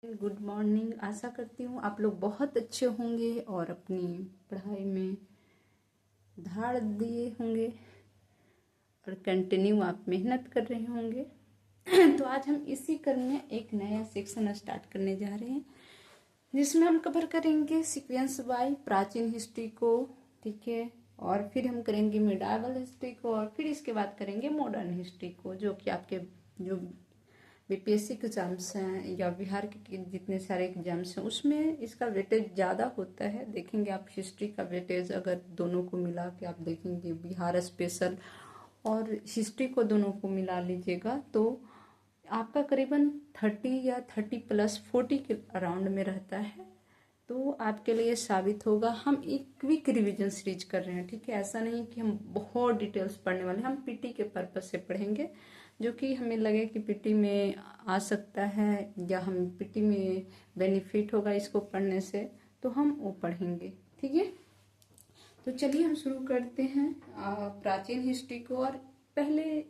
Good morning. आशा करती हूँ आप लोग बहुत अच्छे होंगे और अपनी पढ़ाई में धाड़ दिए होंगे और कंटिन्यू आप मेहनत कर रहे होंगे। तो आज हम इसी क्रम में एक नया सेक्शन स्टार्ट करने जा रहे हैं जिसमें हम कवर करेंगे सीक्वेंस बाय प्राचीन हिस्ट्री को, ठीक है, और फिर हम करेंगे मिडाइवल हिस्ट्री को और फिर इसके बाद करेंगे मॉडर्न हिस्ट्री को, जो कि आपके जो बीपीएससी के एग्जाम्स हैं या बिहार के जितने सारे एग्जाम्स हैं उसमें इसका वेटेज ज़्यादा होता है। देखेंगे आप हिस्ट्री का वेटेज अगर दोनों को मिला के आप देखेंगे बिहार स्पेशल और हिस्ट्री को दोनों को मिला लीजिएगा तो आपका करीबन 30 या 30+40 के अराउंड में रहता है। तो आपके लिए साबित होगा। हम एक क्विक रिवीजन सीरीज कर रहे हैं, ठीक है। ऐसा नहीं कि हम बहुत डिटेल्स पढ़ने वाले, हम पीटी के पर्पज से पढ़ेंगे जो कि हमें लगे कि पीटी में आ सकता है या हम पीटी में बेनिफिट होगा इसको पढ़ने से, तो हम वो पढ़ेंगे, ठीक है। तो चलिए हम शुरू करते हैं प्राचीन हिस्ट्री को। और पहले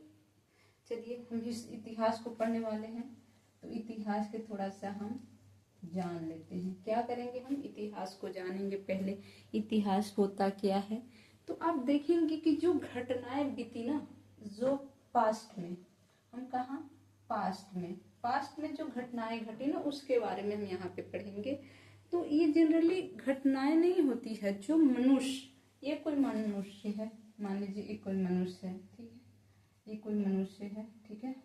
चलिए हम इस इतिहास को पढ़ने वाले हैं, तो इतिहास के थोड़ा सा हम जान लेते हैं। क्या करेंगे, हम इतिहास को जानेंगे। पहले इतिहास होता क्या है, तो आप देखेंगे कि जो घटनाएं बीती ना, जो पास्ट में, हम कहाँ पास्ट में जो घटनाएं घटी ना उसके बारे में हम यहाँ पे पढ़ेंगे। तो ये जनरली घटनाएं नहीं होती है, जो मनुष्य, ये कोई मनुष्य है, मान लीजिए ये कोई मनुष्य है, ठीक है, ये कोई मनुष्य है, ठीक है,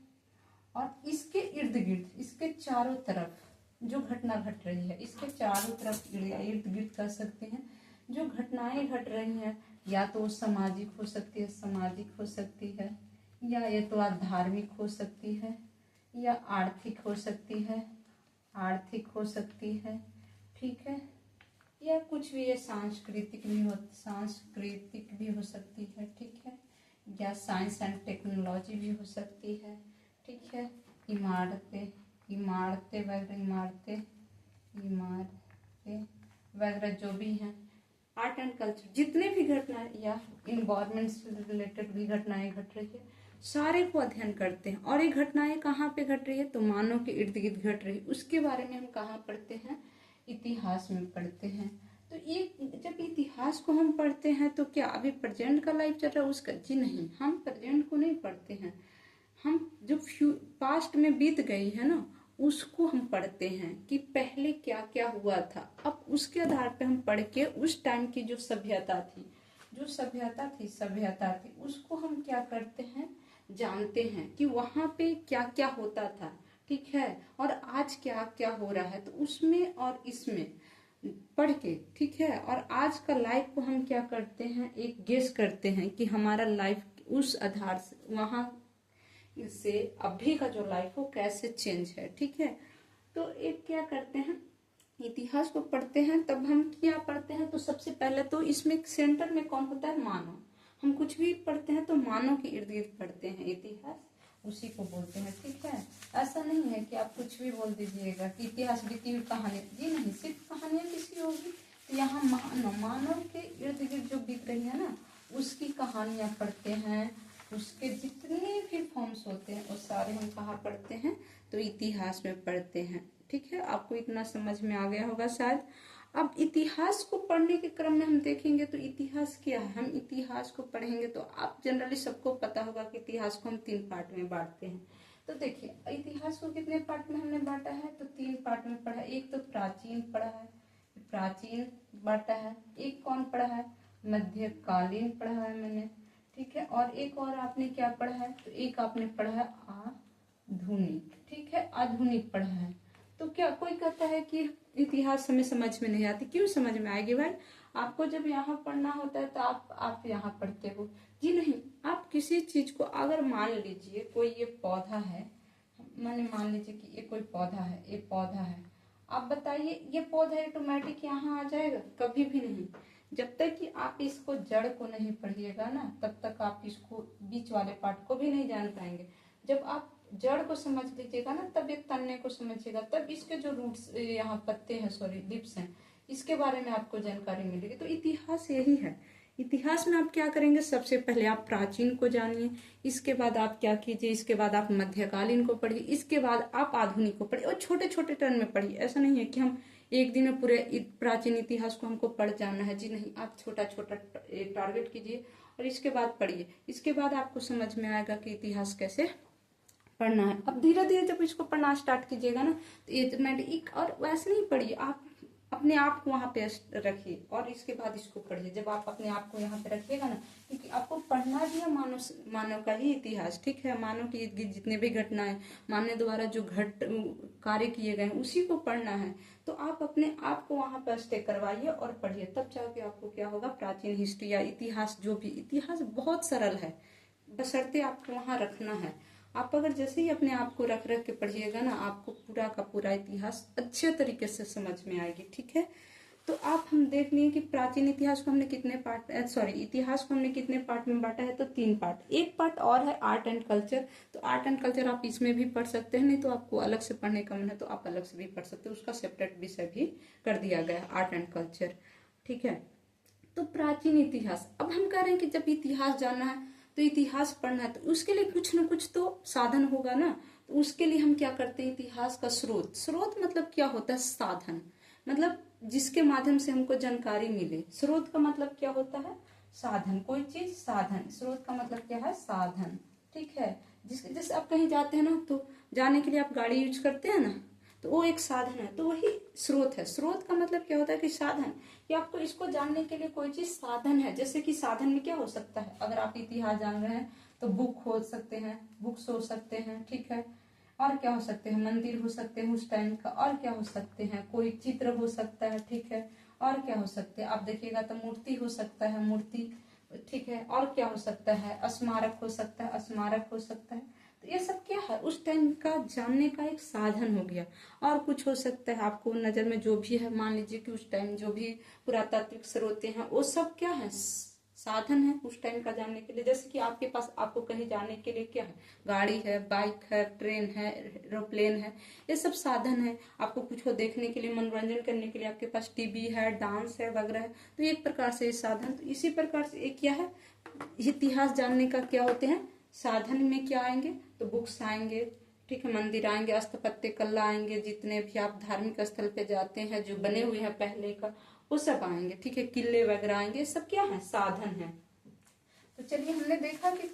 और इसके इर्द गिर्द, इसके चारों तरफ जो घटना घट रही है, इसके चारों तरफ इर्द गिर्द कर सकते हैं जो घटनाएं घट रही हैं, या तो सामाजिक हो सकती है, या ये तो धार्मिक हो सकती है, या आर्थिक हो सकती है, ठीक है, या कुछ भी, ये सांस्कृतिक भी हो सकती है, ठीक है, या साइंस एंड टेक्नोलॉजी भी हो सकती है, ठीक है, इमारतें वगैरह जो भी हैं, आर्ट एंड कल्चर, जितने भी घटनाएं या इन्वायरमेंट से रिलेटेड भी घटनाएं घट रही है, सारे को अध्ययन करते हैं। और ये घटनाएं कहाँ पे घट रही है, तो मानव के इर्द गिर्द घट रही है, उसके बारे में हम कहाँ पढ़ते हैं, इतिहास में पढ़ते हैं। तो ये जब इतिहास को हम पढ़ते हैं तो क्या अभी प्रेजेंट का लाइफ चल रहा है उसका, जी नहीं, हम प्रेजेंट को नहीं पढ़ते हैं, हम जो पास्ट में बीत गई है ना उसको हम पढ़ते हैं कि पहले क्या क्या हुआ था। अब उसके आधार पे हम पढ़ के उस टाइम की जो सभ्यता थी उसको हम क्या करते हैं, जानते हैं कि वहां पे क्या क्या होता था, ठीक है, और आज क्या क्या हो रहा है, तो उसमें और इसमें पढ़ के, ठीक है, और आज का लाइफ को हम क्या करते हैं, एक गेस करते हैं कि हमारा लाइफ उस आधार से वहां से अभी का जो लाइफ हो कैसे चेंज है, ठीक है। तो एक क्या करते हैं, इतिहास को पढ़ते हैं तब हम क्या पढ़ते हैं, तो सबसे पहले तो इसमें सेंटर में कौन होता है, मानव। हम कुछ भी पढ़ते हैं तो मानव के इर्द गिर्द पढ़ते हैं, इतिहास उसी को बोलते हैं, ठीक है। ऐसा नहीं है कि आप कुछ भी बोल दीजिएगा कि इतिहास बीती हुई कहानी, जी नहीं, सिर्फ कहानियां किसी होगी। तो यहाँ मानव के इर्द गिर्द जो बीत रही है ना उसकी कहानियां पढ़ते हैं, उसके जितने भी फॉर्म्स होते हैं वो सारे हम कहाँ पढ़ते हैं, तो इतिहास में पढ़ते हैं, ठीक है। आपको इतना समझ में आ गया होगा शायद। अब इतिहास को पढ़ने के क्रम में हम देखेंगे तो इतिहास क्या है, हम इतिहास को पढ़ेंगे तो आप जनरली सबको पता होगा कि इतिहास को हम 3 पार्ट में बांटते हैं। तो देखिए इतिहास को कितने पार्ट में हमने बांटा है, तो 3 पार्ट में पढ़ा। एक तो प्राचीन बांटा है, एक कौन पढ़ा है, मध्यकालीन पढ़ा है मैंने, ठीक है, और एक और आपने क्या पढ़ा है, तो एक आपने पढ़ा है आधुनिक, ठीक है, आधुनिक पढ़ा है। तो क्या कोई कहता है कि इतिहास हमें समझ में नहीं आती, क्यों समझ में आएगी भाई, आपको जब यहाँ पढ़ना होता है तो आप यहाँ पढ़ते हो, जी नहीं। आप किसी चीज को अगर मान लीजिए कोई ये पौधा है, मैंने मान लीजिए कि ये कोई पौधा है, ये पौधा है, आप बताइए ये पौधा ऑटोमेटिक यहाँ आ जाएगा, कभी भी नहीं। जब तक कि आप इसको जड़ को नहीं पढ़िएगा ना तब तक आप इसको बीच वाले पार्ट को भी नहीं जान पाएंगे। जब आप जड़ को समझ लीजिएगा ना तब एक तन्ने को समझिएगा, तब इसके जो रूट्स यहाँ पत्ते हैं, सॉरी लिप्स हैं, इसके बारे में आपको जानकारी मिलेगी। तो इतिहास यही है, इतिहास में आप क्या करेंगे, सबसे पहले आप प्राचीन को जानिए, इसके बाद आप क्या कीजिए, इसके बाद आप मध्यकालीन को पढ़िए, इसके बाद आप आधुनिक को पढ़िए और छोटे छोटे टर्म में पढ़िए। ऐसा नहीं है कि हम एक दिन में पूरे प्राचीन इतिहास को हमको पढ़ जाना है जी, नहीं, आप छोटा छोटा टारगेट कीजिए और इसके बाद पढ़िए। इसके बाद आपको समझ में आएगा कि इतिहास कैसे पढ़ना है। अब धीरे धीरे जब इसको पढ़ना स्टार्ट कीजिएगा ना तो ये और वैसे नहीं पढ़िए, आप अपने आप को वहां पे रखिए और इसके बाद इसको पढ़िए। जब आप अपने आप को यहाँ पे रखिएगा ना, क्योंकि आपको पढ़ना भी है मानव का ही इतिहास, ठीक है, मानव की जितने भी घटनाएं, मानव द्वारा जो कार्य किए गए हैं उसी को पढ़ना है। तो आप अपने आप को वहां पर स्टे करवाइए और पढ़िए, तब जाके आपको क्या होगा, प्राचीन हिस्ट्री या इतिहास, जो भी इतिहास बहुत सरल है, बशर्ते आपको वहां रखना है। आप अगर जैसे ही अपने आप को रख रख के पढ़िएगा ना, आपको पूरा का पूरा इतिहास अच्छे तरीके से समझ में आएगी, ठीक है। तो आप हम देख लिए कि प्राचीन इतिहास को हमने कितने पार्ट, इतिहास को हमने कितने पार्ट में बांटा है, तो 3 पार्ट। एक पार्ट और है आर्ट एंड कल्चर, तो आर्ट एंड कल्चर आप इसमें भी पढ़ सकते हैं, नहीं तो आपको अलग से पढ़ने का मन है तो आप अलग से भी पढ़ सकते हो, उसका सेपरेट विषय भी कर दिया गया है, आर्ट एंड कल्चर, ठीक है। तो प्राचीन इतिहास, अब हम कह रहे हैं कि जब इतिहास जानना है तो इतिहास पढ़ना है, तो उसके लिए कुछ ना कुछ तो साधन होगा ना। तो उसके लिए हम क्या करते हैं, इतिहास का स्रोत, स्रोत मतलब क्या होता है, साधन, मतलब जिसके माध्यम से हमको जानकारी मिले। स्रोत का मतलब क्या होता है, साधन, कोई चीज साधन, स्रोत का मतलब क्या है, साधन, ठीक है। जैसे आप कहीं जाते हैं ना, तो जाने के लिए आप गाड़ी यूज करते हैं ना, तो वो एक साधन है, तो वही स्रोत है। स्रोत का मतलब क्या होता है कि साधन, कि आपको इसको जानने के लिए कोई चीज साधन है। जैसे कि साधन में क्या हो सकता है, अगर आप इतिहास जान रहे हैं तो बुक हो सकते हैं, बुक्स हो सकते हैं, ठीक है। और क्या हो सकते हैं, मंदिर हो सकते हैं उस टाइम का, और क्या हो सकते हैं, कोई चित्र हो सकता है, ठीक है। और क्या हो सकते हैं, आप देखिएगा तो मूर्ति हो सकता है, मूर्ति, ठीक है। और क्या हो सकता है, स्मारक हो सकता है, स्मारक हो सकता है। तो ये सब क्या है, उस टाइम का जानने का एक साधन हो गया। और कुछ हो सकता है आपको नजर में जो भी है, मान लीजिए कि उस टाइम जो भी पुरातात्विक स्रोत हैं वो सब क्या है, साधन है उस टाइम का जानने के लिए। जैसे कि आपके पास, आपको कहीं जाने के लिए क्या है, गाड़ी है, बाइक है, ट्रेन है, एरोप्लेन है, ये सब साधन है। आपको कुछ हो देखने के लिए, मनोरंजन करने के लिए आपके पास टीवी है, डांस है वगैरह है, तो एक प्रकार से ये साधन। तो इसी प्रकार से एक क्या है, इतिहास जानने का क्या होते हैं, साधन में क्या आएंगे, तो बुक्स आएंगे, ठीक है, मंदिर आएंगे, स्थापत्य कला आएंगे, जितने भी आप धार्मिक स्थल पे जाते हैं जो बने हुए हैं पहले का, वो सब आएंगे, ठीक है, किले वगैरह आएंगे, सब क्या है, साधन है। तो चलिए, हमने देखा कि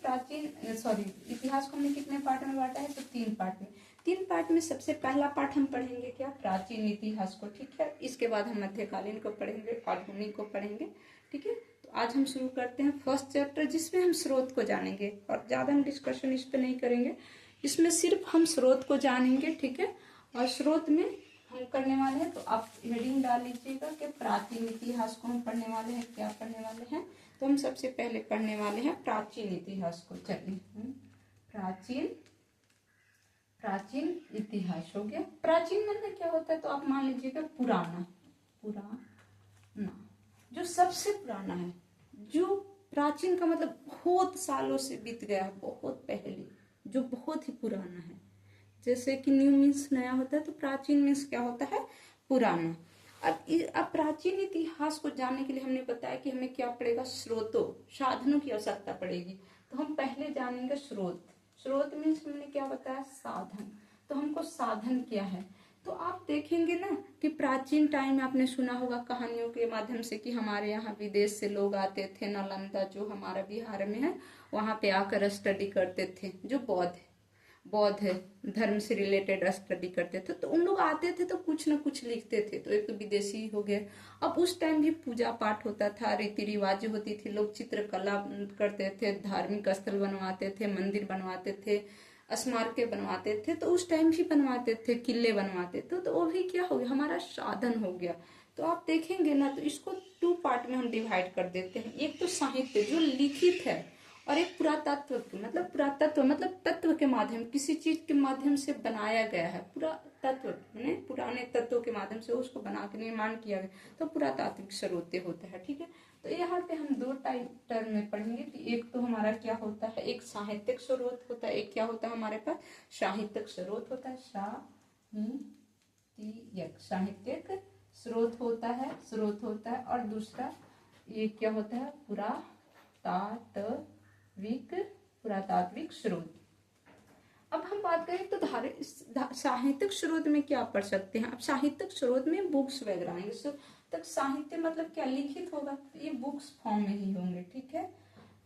इतिहास को हमने कितने पार्ट में बांटा है, तो 3 पार्ट में। 3 पार्ट में सबसे पहला पार्ट हम पढ़ेंगे क्या, प्राचीन इतिहास को, ठीक है। इसके बाद हम मध्यकालीन को पढ़ेंगे, आधुनिक को पढ़ेंगे, ठीक है। तो आज हम शुरू करते हैं फर्स्ट चैप्टर, जिसमें हम स्रोत को जानेंगे और ज्यादा हम डिस्कशन इस पे नहीं करेंगे। इसमें सिर्फ हम स्रोत को जानेंगे, ठीक है। और स्रोत में हम करने वाले हैं, तो आप हेडिंग डाल लीजिएगा कि प्राचीन इतिहास को हम पढ़ने वाले हैं, क्या पढ़ने वाले हैं। तो हम सबसे पहले पढ़ने वाले हैं प्राचीन इतिहास को। चलिए, प्राचीन इतिहास हो गया। प्राचीन मतलब क्या होता है, तो आप मान लीजिएगा पुराना, जो सबसे पुराना है, जो प्राचीन का मतलब बहुत सालों से बीत गया है, बहुत पहले, जो बहुत ही पुराना है। जैसे कि न्यू मीन्स नया होता है, तो प्राचीन मीन्स क्या होता है, पुराना। अब प्राचीन इतिहास को जानने के लिए हमने बताया कि हमें क्या पड़ेगा, स्रोतों, साधनों की आवश्यकता पड़ेगी। तो हम पहले जानेंगे स्रोत। स्रोत मीन्स हमने क्या बताया, साधन। तो हमको साधन क्या है, तो आप देखेंगे ना कि प्राचीन टाइम में आपने सुना होगा कहानियों के माध्यम से कि हमारे यहाँ विदेश से लोग आते थे, नालंदा जो हमारा बिहार में है, वहां पे आकर स्टडी करते थे, जो बौद्ध धर्म से रिलेटेड स्टडी करते थे। तो उन लोग आते थे तो कुछ ना कुछ लिखते थे, तो एक तो विदेशी हो गए। अब उस टाइम भी पूजा पाठ होता था, रीति रिवाज होती थी, लोग चित्रकला करते थे, धार्मिक स्थल बनवाते थे, मंदिर बनवाते थे, स्मारक बनवाते थे, तो उस टाइम भी बनवाते थे, किले बनवाते थे। तो वो भी क्या हो गया, हमारा साधन हो गया। तो आप देखेंगे ना, तो इसको 2 पार्ट में हम डिवाइड कर देते हैं। एक तो साहित्य जो लिखित है, और एक पुरातत्व मतलब तत्व के माध्यम, किसी चीज के माध्यम से बनाया गया है। पुरातत्व यानी पुराने तत्वों के माध्यम से उसको बना के निर्माण किया गया, तो पुरातात्विक स्रोत होता है, ठीक है। तो यहाँ पे हम 2 टर्म में पढ़ेंगे कि एक तो हमारा क्या होता है, एक साहित्यिक स्रोत होता है, एक क्या होता है हमारे पास, साहित्यिक स्रोत होता है, साहित्यिक स्रोत होता है, और दूसरा ये क्या होता है? पुरातात्विक स्रोत। अब हम बात करें तो साहित्यिक स्रोत में क्या पढ़ सकते हैं? अब साहित्यिक स्रोत में बुक्स वगैरह आएंगे। तक साहित्य मतलब क्या? लिखित होगा, तो ये बुक्स फॉर्म में ही होंगे, ठीक है।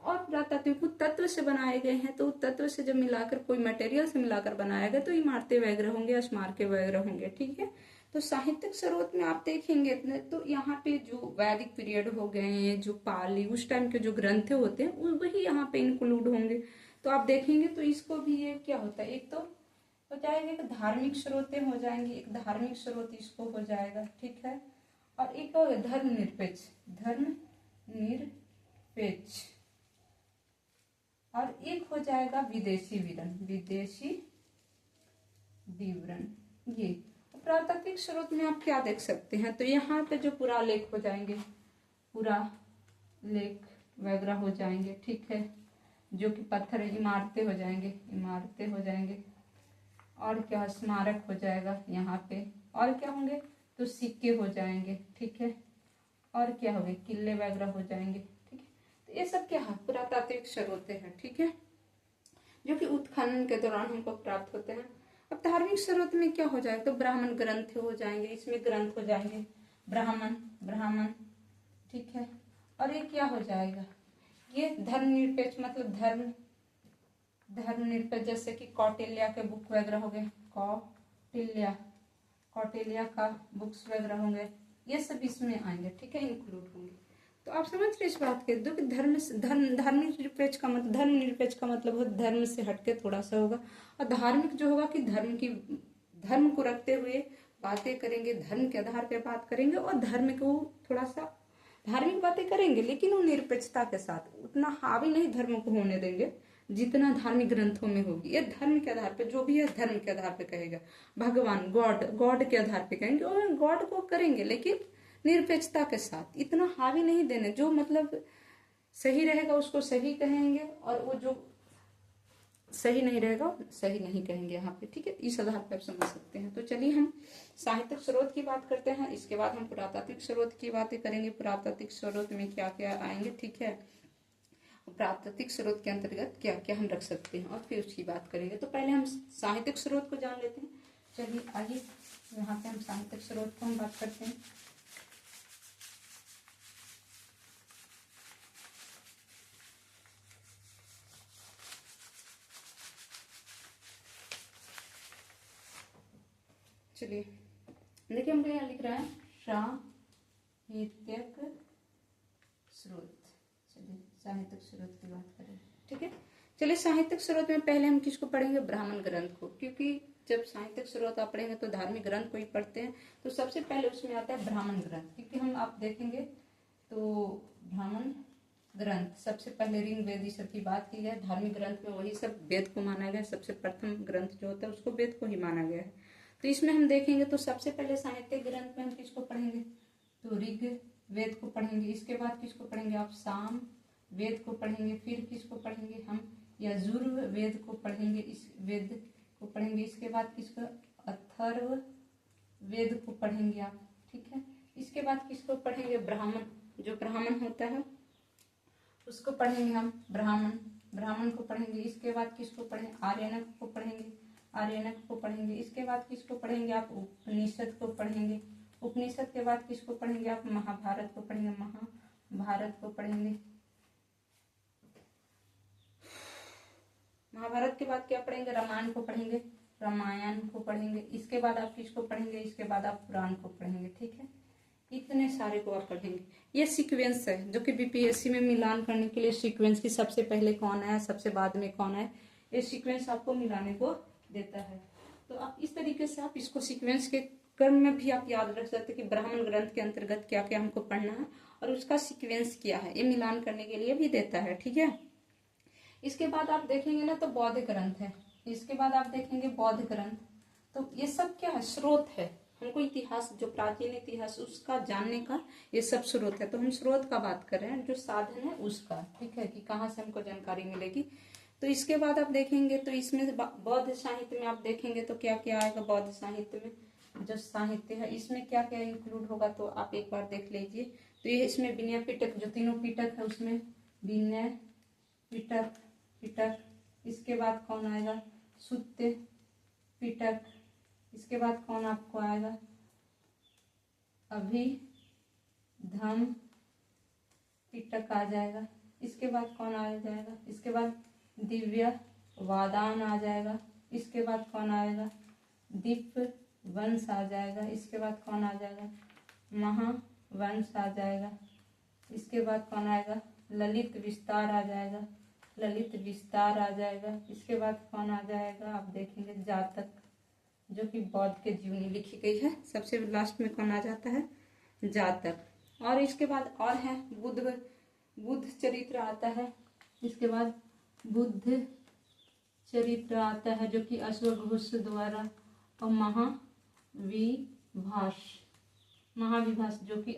और पुरातात्विक तत्व से बनाए गए हैं, तो तत्व से जब मिलाकर कोई मटेरियल से मिलाकर बनाया गया तो इमारतें वगैरह होंगे, स्मारकें वगैरह होंगे, ठीक है। तो साहित्यिक स्रोत में आप देखेंगे तो यहाँ पे जो वैदिक पीरियड हो गए, जो पाली उस टाइम के जो ग्रंथ होते हैं वही यहाँ पे इंक्लूड होंगे। तो आप देखेंगे तो इसको भी ये क्या होता है, एक तो हो जाएगा, एक धार्मिक स्रोतें हो जाएंगी, एक धार्मिक स्रोत इसको हो जाएगा, ठीक है। और एक हो धर्मनिरपेक्ष, और एक हो जाएगा विदेशी विवरण। ये पुरातात्विक स्रोत में आप क्या देख सकते हैं? तो यहाँ पे जो पुरालेख हो जाएंगे, पुरालेख वगैरह हो जाएंगे, ठीक है। जो कि पत्थर इमारतें हो जाएंगे, और क्या? स्मारक हो जाएगा यहाँ पे, और क्या होंगे? तो सिक्के हो जाएंगे, ठीक है। और क्या होंगे? किले वगैरह हो जाएंगे, ठीक है। तो ये सब क्या है? पुरातात्विक स्रोतें हैं, ठीक है, जो कि उत्खनन के दौरान हमको प्राप्त होते हैं। अब धार्मिक स्रोत में क्या हो जाएगा? तो ब्राह्मण ग्रंथ हो जाएंगे, इसमें ग्रंथ हो जाएंगे ब्राह्मण, ठीक है। और ये क्या हो जाएगा? ये धर्मनिरपेक्ष मतलब धर्मनिरपेक्ष, जैसे कि कौटिल्य के बुक वगैरह हो गए, कौटिल्य का बुक्स वगैरह होंगे, ये सब इसमें आएंगे, ठीक है, इंक्लूड होंगे। तो आप समझ रहे इस बात के? दो कि धर्मनिरपेक्ष का मतलब हो धर्म से हटके थोड़ा सा होगा, और धार्मिक जो होगा कि धर्म को रखते हुए बातें करेंगे, धर्म के आधार पे बात करेंगे, और धर्म को थोड़ा सा धार्मिक बातें करेंगे, लेकिन वो निरपेक्षता के साथ, उतना हावी नहीं धर्म को होने देंगे जितना धार्मिक ग्रंथों में होगी। ये धर्म के आधार पे जो भी है धर्म के आधार पे कहेगा, भगवान गॉड के आधार पे कहेंगे, और गॉड को करेंगे लेकिन निरपेक्षता के साथ, इतना हावी नहीं देने। जो मतलब सही रहेगा उसको सही कहेंगे, और वो जो सही नहीं रहेगा सही नहीं कहेंगे यहाँ पे, ठीक है। इस आधार पर आप समझ सकते हैं। तो चलिए हम साहित्यिक स्रोत की बात करते हैं, इसके बाद हम पुरातात्विक स्रोत की बातें करेंगे। पुरातात्विक स्रोत में क्या क्या आएंगे, ठीक है, पुरातात्विक स्रोत के अंतर्गत क्या क्या हम रख सकते हैं, और फिर उसकी बात करेंगे। तो पहले हम साहित्यिक स्रोत को जान लेते हैं। चलिए आइए यहाँ पे हम साहित्यिक स्रोत को हम बात करते हैं। चलिए देखिए, हमको यहाँ लिख रहा है साहित्यिक स्रोत। चलिए साहित्यिक स्रोत की बात करें, ठीक है। चलिए साहित्यिक स्रोत में पहले हम किसको पढ़ेंगे? ब्राह्मण ग्रंथ को, क्योंकि जब साहित्यिक स्रोत आप पढ़ेंगे तो धार्मिक ग्रंथ को ही पढ़ते हैं, तो सबसे पहले उसमें आता है ब्राह्मण ग्रंथ। क्योंकि हम आप देखेंगे तो ब्राह्मण ग्रंथ सबसे पहले ऋग्वेद सब की बात की है, धार्मिक ग्रंथ में वही सब वेद को माना गया, सबसे प्रथम ग्रंथ जो होता है उसको वेद को ही माना गया है। तो इसमें हम देखेंगे तो सबसे पहले साहित्यिक ग्रंथ में हम किसको पढ़ेंगे? तो ऋग्वेद को पढ़ेंगे। इसके बाद किसको पढ़ेंगे आप? साम वेद को पढ़ेंगे। फिर किसको पढ़ेंगे हम? यजुर्वेद को पढ़ेंगे, इस वेद को पढ़ेंगे। इसके बाद किसको? अथर्व वेद को पढ़ेंगे आप, ठीक है। इसके बाद किसको पढ़ेंगे? ब्राह्मण, जो ब्राह्मण होता है उसको पढ़ेंगे हम, ब्राह्मण को पढ़ेंगे। इसके बाद किसको पढ़ेंगे? आर्यनक को पढ़ेंगे। इसके बाद किसको पढ़ेंगे आप? उपनिषद को पढ़ेंगे। उपनिषद के बाद किसको पढ़ेंगे आप? महाभारत को पढ़ेंगे। महाभारत के बाद क्या पढ़ेंगे? रामायण को पढ़ेंगे। इसके बाद आप किसको पढ़ेंगे? इसके बाद आप पुराण को पढ़ेंगे, ठीक है। इतने सारे को आप पढ़ेंगे। ये सीक्वेंस है जो कि बीपीएससी में मिलान करने के लिए सीक्वेंस की सबसे पहले कौन है, सबसे बाद में कौन है, ये सीक्वेंस आपको मिलाने को देता है। तो आप इस तरीके से आप इसको सीक्वेंस के क्रम में भी आप याद रख सकते हैं कि ब्राह्मण ग्रंथ के अंतर्गत क्या क्या हमको पढ़ना है और उसका सीक्वेंस क्या है, ये मिलान करने के लिए भी देता है, ठीक है। इसके बाद आप देखेंगे ना तो बौद्ध ग्रंथ है। इसके बाद आप देखेंगे बौद्ध ग्रंथ। तो ये सब क्या है? स्रोत है। हमको इतिहास, जो प्राचीन इतिहास उसका जानने का ये सब स्रोत है। तो हम स्रोत का बात कर रहे हैं, जो साधन है उसका, ठीक है, कि कहाँ से हमको जानकारी मिलेगी। तो इसके बाद आप देखेंगे तो इसमें बौद्ध साहित्य में आप देखेंगे तो क्या क्या आएगा बौद्ध साहित्य में? जो साहित्य है इसमें क्या क्या इंक्लूड होगा तो आप एक बार देख लीजिए। तो ये इसमें विनय पिटक, जो तीनों पिटक है उसमें विनय पिटक, इसके बाद कौन आएगा, सुत्य पिटक, इसके बाद कौन आपको आएगा, अभिधम पिटक आ जाएगा। इसके बाद कौन आ जाएगा, इसके बाद दिव्य वादान आ जाएगा। इसके बाद कौन आएगा, दीप वंश आ जाएगा। इसके बाद कौन आ जाएगा, महावंश आ जाएगा। इसके बाद कौन आएगा, ललित विस्तार आ जाएगा, ललित विस्तार आ जाएगा। इसके बाद कौन आ जाएगा, आप देखेंगे जातक, जो कि बौद्ध के जीवनी लिखी गई है। सबसे लास्ट में कौन आ जाता है, जातक। और इसके बाद और है बुद्ध चरित्र आता है। इसके बाद बुद्ध चरित्र आता है, जो कि अश्वघोष द्वारा, और महाविभास जो कि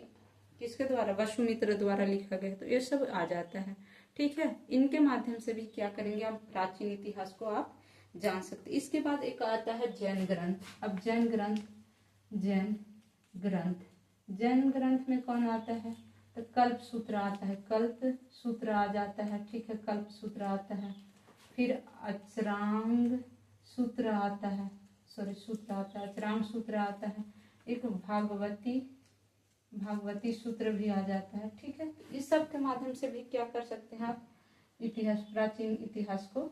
किसके द्वारा, वसुमित्र द्वारा लिखा गया है। तो ये सब आ जाता है, ठीक है। इनके माध्यम से भी क्या करेंगे, आप प्राचीन इतिहास को आप जान सकते। इसके बाद एक आता है जैन ग्रंथ। अब जैन ग्रंथ में कौन आता है, तो कल्प सूत्र आता है, कल्प सूत्र आ जाता है, ठीक है, कल्प सूत्र आता है। फिर अचरांग सूत्र आता है, अचरांग सूत्र आता है। एक भागवती सूत्र भी आ जाता है, ठीक है। इस सब के माध्यम से भी क्या कर सकते हैं आप, इतिहास, प्राचीन इतिहास को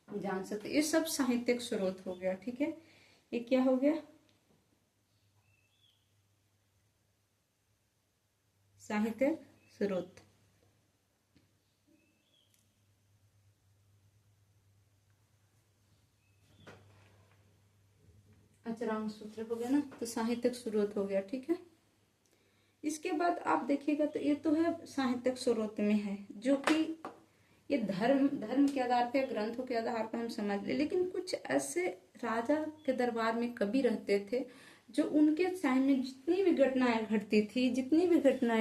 जान सकते हैं। ये सब साहित्यिक स्रोत हो गया, ठीक है। ये क्या हो गया, साहित्यिक स्रोत। अचरांग सूत्र हो गया ना, तो साहित्यिक स्रोत हो गया, ठीक है। इसके बाद आप देखिएगा तो ये तो है साहित्यिक स्रोत में है, जो कि ये धर्म के आधार पे, ग्रंथों के आधार पर हम समझ ले। लेकिन कुछ ऐसे राजा के दरबार में कवि रहते थे, जो उनके टाइम में जितनी भी घटनाएं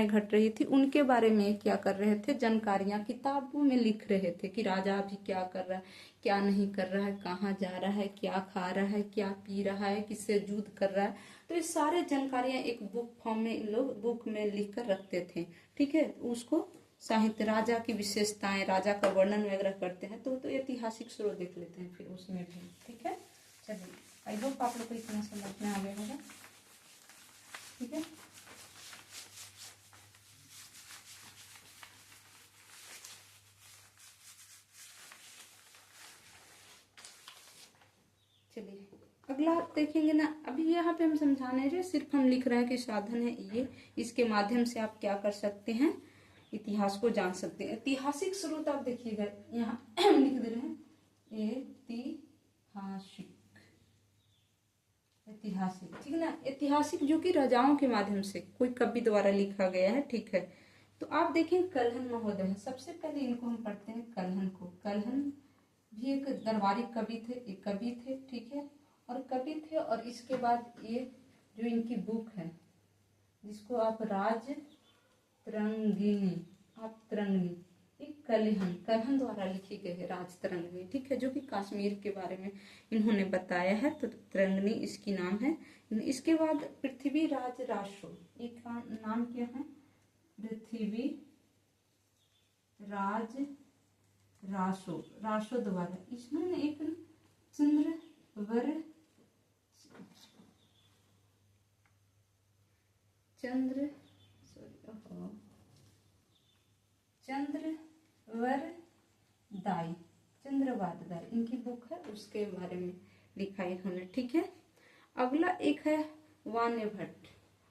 घट रही थी, उनके बारे में क्या कर रहे थे, जानकारियां किताबों में लिख रहे थे कि राजा अभी क्या कर रहा है, क्या नहीं कर रहा है, कहाँ जा रहा है, क्या खा रहा है, क्या पी रहा है, किससे युद्ध कर रहा है। तो ये सारे जानकारियां एक बुक फॉर्म में इन लोग बुक में लिख कर रखते थे, ठीक है। उसको साहित्य, राजा की विशेषताएं, राजा का वर्णन वगैरह करते हैं, तो ऐतिहासिक स्रोत देख लेते हैं फिर उसमें भी, ठीक है। चलिए, आई होप आप लोग को इतना समझ में आ गया होगा, ठीक है। चलिए अगला आप देखेंगे ना। अभी यहाँ पे हम समझाने जो सिर्फ हम लिख रहे हैं कि साधन है ये, इसके माध्यम से आप क्या कर सकते हैं, इतिहास को जान सकते हैं। ऐतिहासिक स्रोत आप देखिएगा यहाँ लिख दे रहे हैं, ऐतिहासिक, ठीक है ना। ऐतिहासिक जो कि राजाओं के माध्यम से कोई कवि द्वारा लिखा गया है, ठीक है। तो आप देखें कल्हन महोदय है, सबसे पहले इनको हम पढ़ते हैं, कल्हन को। कल्हन भी एक दरबारी कवि थे, ठीक है, और कवि थे। और इसके बाद ये जो इनकी बुक है, जिसको आप तरंगिणी, एक कल्हन द्वारा लिखी गई है, राज तरंगिणी, ठीक है, जो कि कश्मीर के बारे में इन्होंने बताया है। तो तरंगिणी इसकी नाम है। इसके बाद पृथ्वीराज रासो, एक नाम क्या है, पृथ्वीराज रासो द्वारा इसमें एक चंद्रवाददाई इनकी बुक है, उसके बारे में लिखा है इन्होंने, ठीक है। अगला एक है वाण्य भट्ट,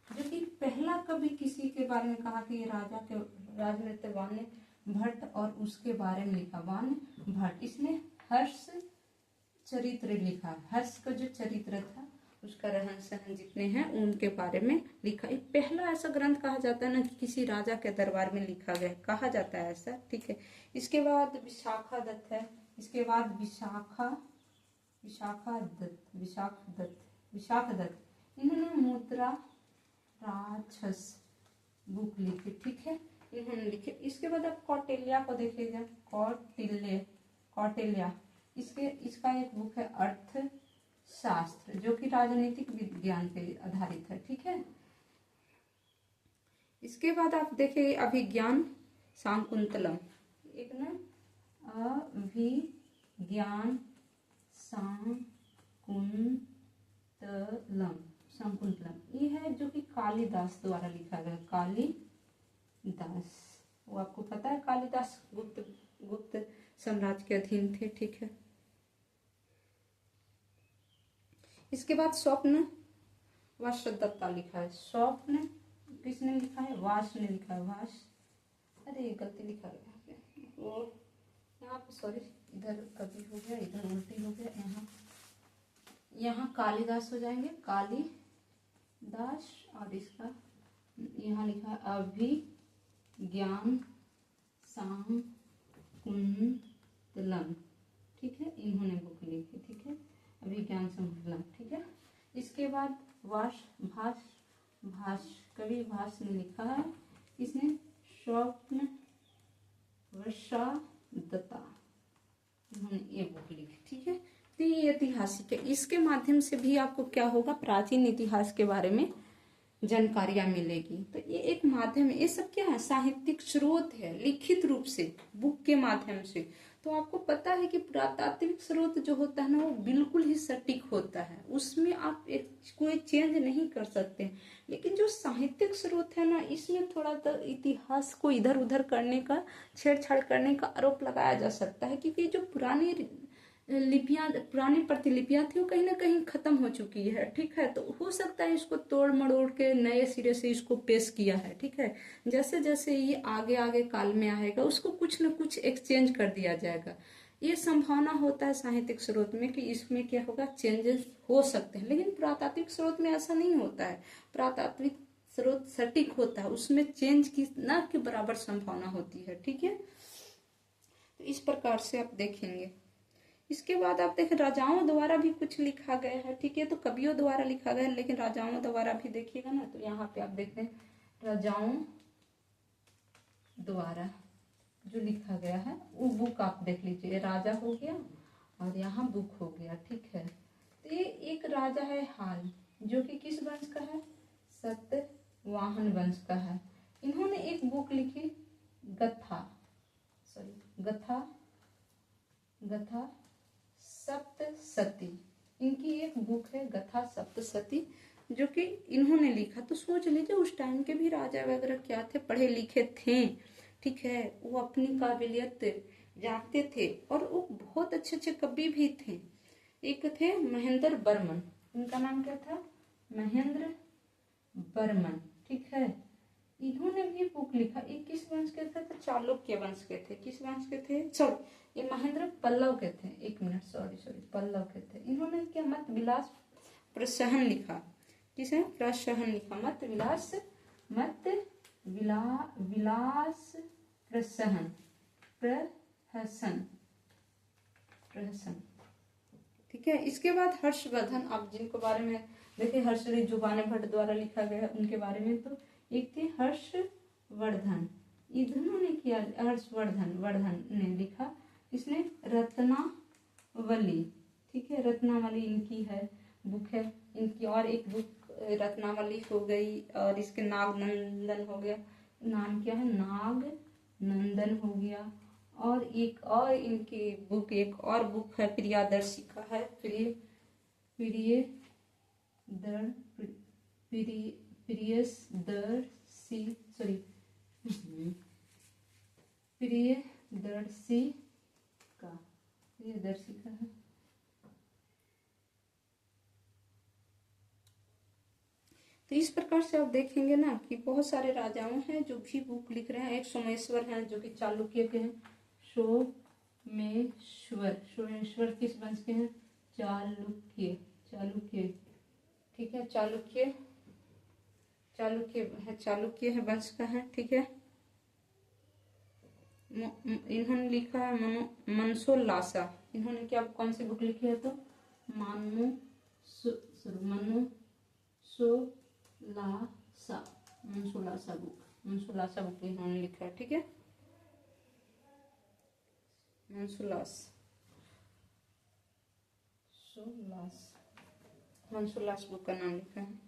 जो कि पहला कभी किसी के बारे में कहा कि ये राजनेता वाण्य भट्ट, और उसके बारे में लिखा वाण्य भट्ट। इसने हर्ष चरित्र लिखा, हर्ष का जो चरित्र था उसका रहन सहन जितने हैं उनके बारे में लिखा। एक पहला ऐसा ग्रंथ कहा जाता है ना कि किसी राजा के दरबार में लिखा गया, कहा जाता है ऐसा, ठीक है। इसके बाद विशाखा दत्त है। इसके बाद विशाख दत्त इन्होंने मुद्रा राक्षस बुक लिखी, ठीक है, इन्होंने लिखे। इसके बाद आप कौटिल्या को देखिएगा, कौटिल्या इसका एक बुक है शास्त्र, जो कि राजनीतिक विज्ञान पे आधारित है। ठीक है, इसके बाद आप देखिए अभिज्ञान शाकुंतलम, एक ना अभिज्ञान शाकुंतलम ये है जो कि कालिदास द्वारा लिखा गया। कालिदास, वो आपको पता है कालिदास गुप्त साम्राज्य के अधीन थे। ठीक है, इसके बाद स्वप्न वासदत्ता लिखा है। स्वप्न किसने लिखा है? वास ने लिखा है। वास, अरे गलती लिखा है यहाँ पे, वो यहाँ पे सॉरी, इधर कभी हो गया, इधर उल्टी हो गया, यहाँ कालिदास हो जाएंगे, कालिदास, और इसका यहाँ लिखा है अभिज्ञान शाकुंतलम। ठीक है, इन्होंने बुक लिखी। ठीक है, अभिज्ञान शाकुंतलम। ठीक है, इसके बाद कवि भास ने लिखा है। इसने स्वप्न वसादत्ता, इन्होंने ये बुक लिखी। ठीक है, तो ये ऐतिहासिक है। इसके माध्यम से भी आपको क्या होगा, प्राचीन इतिहास के बारे में जानकारियां मिलेगी। तो ये एक माध्यम है। ये सब क्या है, साहित्यिक स्रोत है, लिखित रूप से बुक के माध्यम से। तो आपको पता है कि पुरातात्विक स्रोत जो होता है ना, वो बिल्कुल ही सटीक होता है, उसमें आप कोई चेंज नहीं कर सकते। लेकिन जो साहित्यिक स्रोत है ना, इसमें थोड़ा तो इतिहास को इधर उधर करने का, छेड़छाड़ करने का आरोप लगाया जा सकता है, क्योंकि जो पुरानी पुरानी प्रतिलिपियां थी वो कहीं ना कहीं खत्म हो चुकी है। ठीक है, तो हो सकता है इसको तोड़ मड़ोड़ के नए सिरे से इसको पेश किया है। ठीक है, जैसे जैसे ये आगे आगे काल में आएगा उसको कुछ न कुछ एक्सचेंज कर दिया जाएगा। ये संभावना होता है साहित्यिक स्रोत में कि इसमें क्या होगा, चेंजेस हो सकते हैं। लेकिन पुरातात्विक स्रोत में ऐसा नहीं होता है। पुरातात्विक स्रोत सटीक होता है, उसमें चेंज की न के बराबर संभावना होती है। ठीक है, तो इस प्रकार से आप देखेंगे। इसके बाद आप देखें राजाओं द्वारा भी कुछ लिखा गया है। ठीक है, तो कवियों द्वारा लिखा गया है, लेकिन राजाओं द्वारा भी देखिएगा ना, तो यहाँ पे आप देखते हैं राजाओं द्वारा जो लिखा गया है वो बुक आप देख लीजिए। राजा हो गया और यहाँ बुक हो गया। ठीक है, तो ये एक राजा है हाल, जो कि किस वंश का है, सतवाहन वंश का है। इन्होंने एक बुक लिखी गथा सप्तशती। इनकी एक बुक है गथा सप्तशती, जो कि इन्होंने लिखा। तो सोच लीजिए उस टाइम के भी राजा वगैरह क्या थे, पढ़े लिखे थे। ठीक है, वो अपनी काबिलियत जानते थे और वो बहुत अच्छे अच्छे कवि भी थे। एक थे महेंद्र वर्मन, इनका नाम क्या था, महेंद्र वर्मन। ठीक है, इन्होंने भी बुक लिखा। ये किस वंश के थे, तो चालुक्य वंश के थे। किस वंश के थे, सॉरी ये महेंद्र पल्लव के थे, एक मिनट, सॉरी पल्लव के थे। इन्होंने क्या, मत विलास प्रसहन लिखा। किसे, प्रसहन लिखा, मत विलास प्रसहन प्रहसन। ठीक है, इसके बाद हर्षवर्धन, आप जिनको बारे में देखिए हर्षरी जुबान भट्ट द्वारा लिखा गया है उनके बारे में। तो एक थे हर्षवर्धन, इन्होंने किया, वर्धन ने लिखा। इसने रत्नावली। ठीक है, रत्नावली इनकी है, बुक है इनकी। और एक बुक रत्नावली हो गई, और इसके नागनंदन हो गया, नाम क्या है, नागनंदन हो गया। और एक और इनकी बुक, एक और बुक है प्रियदर्शिका है, प्रियदर्शिका है। तो इस प्रकार से आप देखेंगे ना कि बहुत सारे राजाओं हैं जो भी बुक लिख रहे हैं। एक सोमेश्वर हैं जो कि चालुक्य के हैं, सोमेश्वर किस वंश के हैं, चालुक्य। ठीक है, चालुक्य है वंश का है। ठीक है, इन्होंने लिखा है मनसोल्लासा। इन्होंने क्या, कौन सी बुक लिखी है, तो मनसोल्लासा बुक इन्होंने लिखा है। ठीक है, मनसोल्लास। मंसूलास बुक का नाम लिखा है।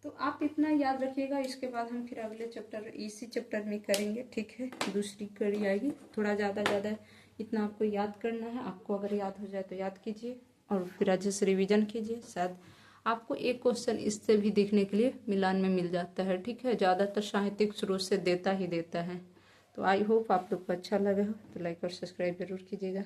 तो आप इतना याद रखिएगा, इसके बाद हम फिर अगले चैप्टर इसी चैप्टर में करेंगे, ठीक है। दूसरी कड़ी आएगी, थोड़ा ज़्यादा इतना आपको याद करना है। आपको अगर याद हो जाए तो याद कीजिए और फिर अच्छे से रिविजन कीजिए। शायद आपको एक क्वेश्चन इससे भी देखने के लिए मिलान में मिल जाता है, ठीक है। ज़्यादातर साहित्यिक स्रोत से देता ही देता है। तो आई होप आप लोग को अच्छा लगा हो, तो लाइक और सब्सक्राइब जरूर कीजिएगा।